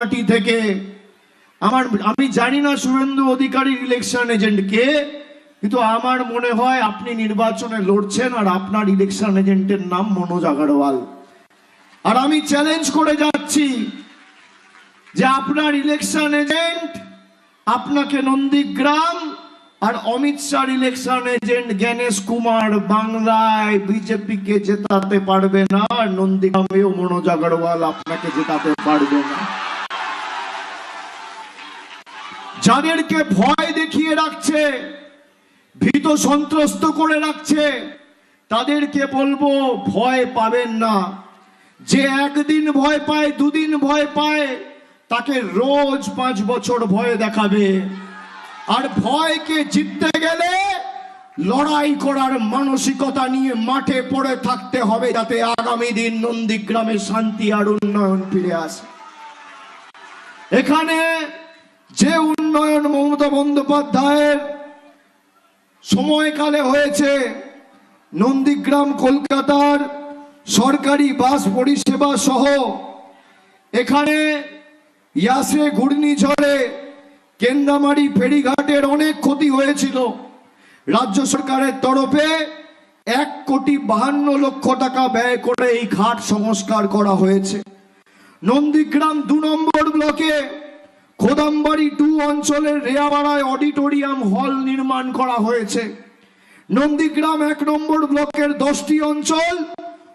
মাটি থেকে আমি জানি না শুভেন্দু অধিকারীর ইলেকশন এজেন্ট কে, কিন্তু আমার মনে হয় আপনি নির্বাচনে লড়ছেন আর আপনার ইলেকশন এজেন্টের নাম মনোজ আগরওয়াল। আর আমি চ্যালেঞ্জ করে যাচ্ছি যে আপনার ইলেকশন এজেন্ট আপনাকে নন্দীগ্রাম আর অমিত শাহ ইলেকশন এজেন্ট জ্ঞানেশ কুমার বাংলায় বিজেপি কে জেতাতে পারবে না, আর নন্দীগ্রামেও মনোজ আগরওয়াল আপনাকে জেতাতে পারবে না। যাদেরকে ভয় দেখিয়ে রাখছে, ভীত সন্ত্রস্ত করে রাখছে, তাদেরকে বলবো ভয় পাবেন না। যে একদিন ভয় পায়, দুদিন ভয় পায়, তাকে রোজ 5 বছর ভয় দেখাবে। আর ভয়কে জিততে গেলে লড়াই করার মানসিকতা নিয়ে মাঠে পড়ে থাকতে হবে, যাতে আগামী দিন নন্দীগ্রামে শান্তি আর উন্নয়ন ফিরে আসে। এখানে যে উন্নয়ন মমতা বন্দ্যোপাধ্যায়ের সময়কালে হয়েছে, নন্দীগ্রাম কলকাতার সরকারি বাস পরিষেবা সহ এখানে ইয়াসে ঘূর্ণিঝড়ে কেন্দামারি ফেরিঘাটের অনেক ক্ষতি হয়েছিল। রাজ্য সরকারের তরফে 1,52,00,000 টাকা ব্যয় করে এই ঘাট সংস্কার করা হয়েছে। নন্দীগ্রাম 2 নম্বর ব্লকে খোদামবাড়ি 2 অঞ্চলের রেয়াপাড়ায় অডিটোরিয়াম হল নির্মাণ করা হয়েছে। নন্দীগ্রাম 1 নম্বর ব্লকের 10টি অঞ্চল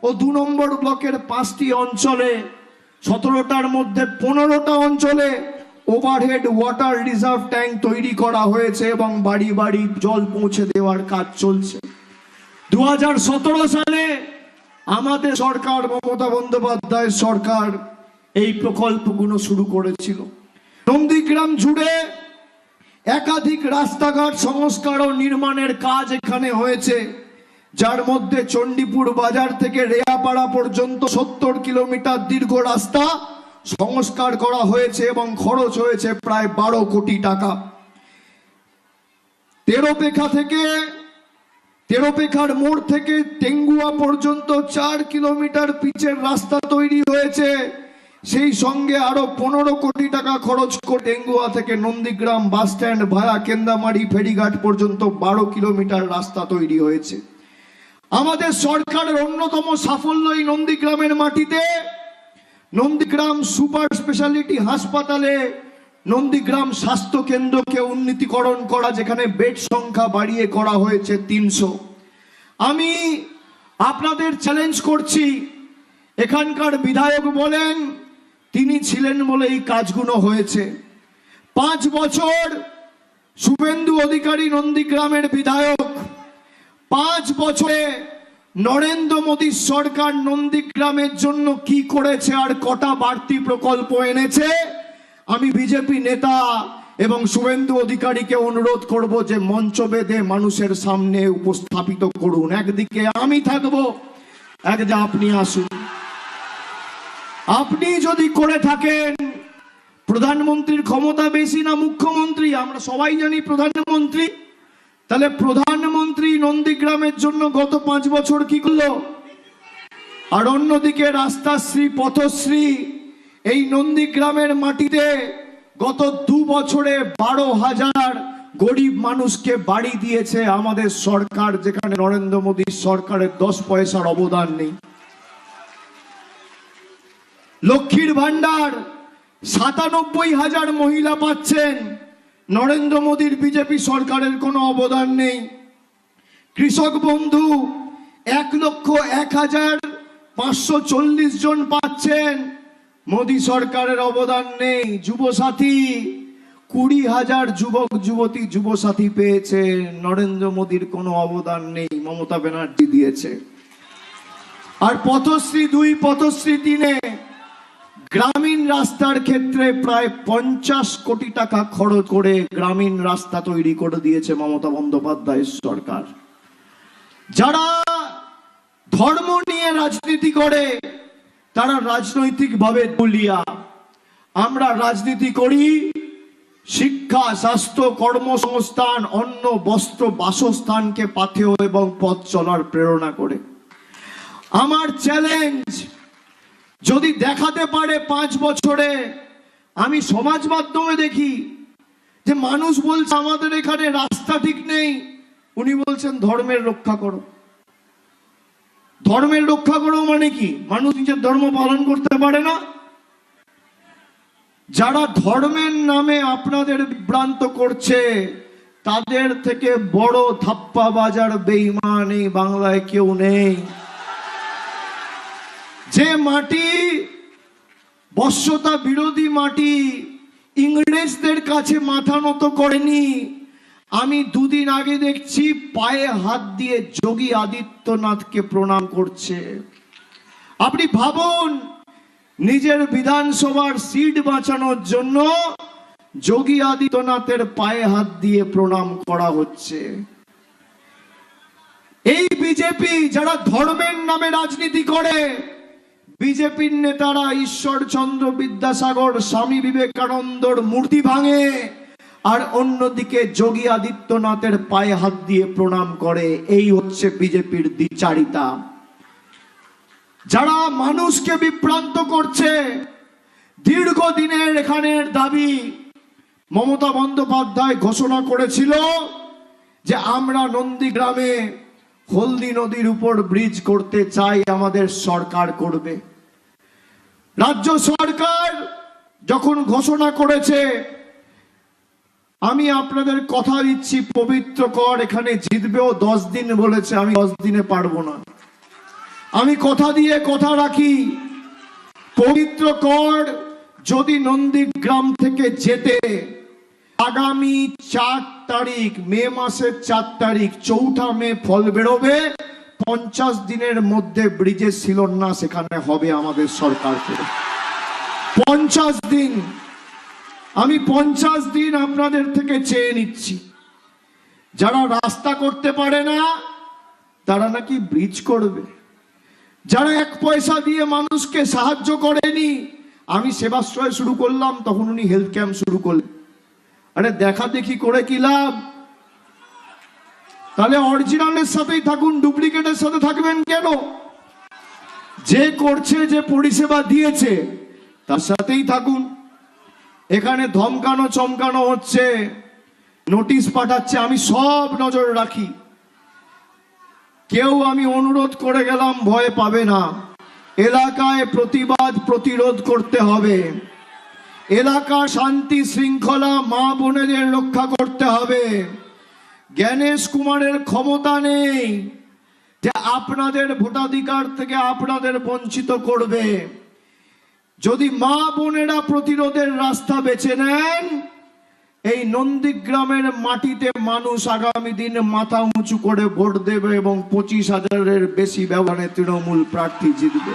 ও 2 নম্বর ব্লকের 5টি অঞ্চলে 17টার মধ্যে 15টা অঞ্চলে ওভারহেড ওয়াটার রিজার্ভ ট্যাঙ্ক তৈরি করা হয়েছে এবং বাড়ি বাড়ি জল পৌঁছে দেওয়ার কাজ চলছে। 2017 সালে আমাদের সরকার, মমতা বন্দ্যোপাধ্যায়ের সরকার, এই প্রকল্পগুলো শুরু করেছিল। নন্দীগ্রাম জুড়ে একাধিক রাস্তাঘাট সংস্কার ও নির্মাণের কাজ এখানে হয়েছে, যার মধ্যে চণ্ডীপুর বাজার থেকে রেয়াপাড়া পর্যন্ত 70 কিলোমিটার দীর্ঘ রাস্তা সংস্কার করা হয়েছে এবং খরচ হয়েছে প্রায় 12 কোটি টাকা। তেরোপেখার মোড় থেকে টেঙ্গুয়া পর্যন্ত 4 কিলোমিটার পিচের রাস্তা তৈরি হয়েছে। সেই সঙ্গে আরো 15 কোটি টাকা খরচ করে টেঙ্গুয়া থেকে নন্দীগ্রাম বাস স্ট্যান্ড ভায়া কেন্দামারি ফেরিঘাট পর্যন্ত 12 কিলোমিটার রাস্তা তৈরি হয়েছে। আমাদের সরকারের অন্যতম সাফল্য এই নন্দীগ্রামের মাটিতে নন্দীগ্রাম সুপার স্পেশালিটি হাসপাতালে নন্দীগ্রাম স্বাস্থ্য কেন্দ্রকে উন্নীতকরণ করা, যেখানে বেড সংখ্যা বাড়িয়ে করা হয়েছে 300। আমি আপনাদের চ্যালেঞ্জ করছি, এখানকার বিধায়ক বলেন তিনি ছিলেন বলে এই কাজগুলো হয়েছে। 5 বছর শুভেন্দু অধিকারী নন্দীগ্রামের বিধায়ক, 5 বছরে নরেন্দ্র মোদীর সরকার নন্দীগ্রামের জন্য কি করেছে আর কটা বাড়তি প্রকল্প এনেছে, আমি বিজেপি নেতা এবং শুভেন্দু অধিকারীকে অনুরোধ করব যে মঞ্চ বেঁধে মানুষের সামনে উপস্থাপিত করুন। একদিকে আমি থাকবো, একদিকে আপনি আসুন। আপনি যদি করে থাকেন, প্রধানমন্ত্রীর ক্ষমতা বেশি না মুখ্যমন্ত্রী? আমরা সবাই জানি প্রধানমন্ত্রী। তাহলে প্রধানমন্ত্রী নন্দীগ্রামের জন্য গত 5 বছর কি করলো? আর অন্যদিকে রাস্তাশ্রী, পথশ্রী এই নন্দীগ্রামের মাটিতে গত 2 বছরে 12,000 গরিব মানুষকে বাড়ি দিয়েছে আমাদের সরকার, যেখানে নরেন্দ্র মোদীর সরকারের 10 পয়সার অবদান নেই। লক্ষ্মীর ভান্ডার 97,000 মহিলা পাচ্ছেন, নরেন্দ্র মোদীর বিজেপি সরকারের কোনো অবদান নেই। কৃষক বন্ধু 1,01,540 জন পাচ্ছেন, মোদী সরকারের অবদান নেই। যুবসাথী 20,000 যুবক যুবতী যুবসাথী পেয়েছে, নরেন্দ্র মোদীর কোনো অবদান নেই, মমতা ব্যানার্জি দিয়েছে। আর পথশ্রী 2, পথশ্রী 3-এ গ্রামীণ রাস্তার ক্ষেত্রে প্রায় 50 কোটি টাকা খরচ করে গ্রামীণ রাস্তা তৈরি করে দিয়েছে মমতা বন্দ্যোপাধ্যায়ের সরকার। যারা ধর্ম নিয়ে রাজনীতি করে তারা রাজনৈতিকভাবে দলীয়। আমরা রাজনীতি করি শিক্ষা, স্বাস্থ্য, কর্মসংস্থান, অন্ন, বস্ত্র, বাসস্থানকে পাথেয় এবং পথ চলার প্রেরণা করে। আমার চ্যালেঞ্জ, যদি দেখাতে পারে 5 বছরে আমি সমাজ মাধ্যমে দেখি যে মানুষ বলছে আমাদের এখানে রাস্তা ঠিক নেই, উনি বলছেন ধর্মের রক্ষা করো। ধর্মের রক্ষা করো মানে কি? মানুষ নিজের ধর্ম পালন করতে পারে না? যারা ধর্মের নামে আপনাদের বিভ্রান্ত করছে তাদের থেকে বড় ধাপ্পা বাজার বেঈমান এই বাংলায় কেউ নেই। যে মাটি বশ্যতা বিরোধী মাটি ইংরেজদের কাছে মাথা নত করেনি, আমি দুদিন আগে দেখছি পায়ে হাত দিয়ে যোগী আদিত্যনাথকে প্রণাম করছে। আপনি ভাবুন, নিজের বিধানসভার সিট বাঁচানোর জন্য যোগী আদিত্যনাথের পায়ে হাত দিয়ে প্রণাম করা হচ্ছে। এই বিজেপি যারা ধর্মের নামে রাজনীতি করে, বিজেপির নেতারা ঈশ্বরচন্দ্র বিদ্যাসাগর স্বামী বিবেকানন্দর মূর্তি ভাঙে আর অন্যদিকে যোগী আদিত্যনাথের পায়ে হাত দিয়ে প্রণাম করে। এই হচ্ছে বিজেপির দ্বিচারিতা। যারা মানুষকে বিভ্রান্ত করছে, দীর্ঘদিনের এখানের দাবি, মমতা বন্দ্যোপাধ্যায় ঘোষণা করেছিল যে আমরা নন্দীগ্রামে হলদি নদীর উপর ব্রিজ করতে চাই, আমাদের সরকার করবে। রাজ্য সরকার যখন ঘোষণা করেছে, আমি আপনাদের কথা দিচ্ছি পবিত্র কর এখানে জিতবেও 10 দিন বলেছে, আমি 10 দিনে পারবো না। আমি কথা দিয়ে কথা রাখি, পবিত্র কর যদি নন্দীগ্রাম থেকে যেতে আগামী 4 তারিখ, মে মাসের 4 তারিখ, 4 মে ফল বেরোবে। 50 দিনের মধ্যে ব্রিজের শিলান্যাস এখানে হবে আমাদের সরকার থেকে। 50 দিন, আমি 50 দিন আপনাদের থেকে চেয়ে নিচ্ছি। যারা রাস্তা করতে পারে না তারা নাকি ব্রিজ করবে। যারা 1 পয়সা দিয়ে মানুষকে সাহায্য করেনি, আমি সেবাশ্রয় শুরু করলাম তখন উনি হেলথ ক্যাম্প শুরু করলেন। আরে দেখা দেখি করে কি লাভ? তাহলে অরিজিনালের সাথেই থাকুন, ডুপ্লিকেটের সাথে থাকবেন কেন? যে করছে, যে পরিষেবা দিয়েছে তার সাথেই থাকুন। এখানে ধমকানো চমকানো হচ্ছে, নোটিশ পাঠাচ্ছে, আমি সব নজর রাখি। কেউ, আমি অনুরোধ করে গেলাম, ভয় পাবে না। এলাকায় প্রতিবাদ প্রতিরোধ করতে হবে, এলাকা শান্তি শৃঙ্খলা মা বোনেদের রক্ষা করতে হবে। জ্ঞানেশ কুমারের ক্ষমতা নেই যে আপনাদের ভোটাধিকার থেকে আপনাদের বঞ্চিত করবে। যদি মা বোনেরা প্রতিরোধের রাস্তা বেছে নেন, এই নন্দীগ্রামের মাটিতে মানুষ আগামী দিনে মাথা উঁচু করে ভোট দেবে এবং 25,000-এর বেশি ব্যবধানে তৃণমূল প্রার্থী জিতবে।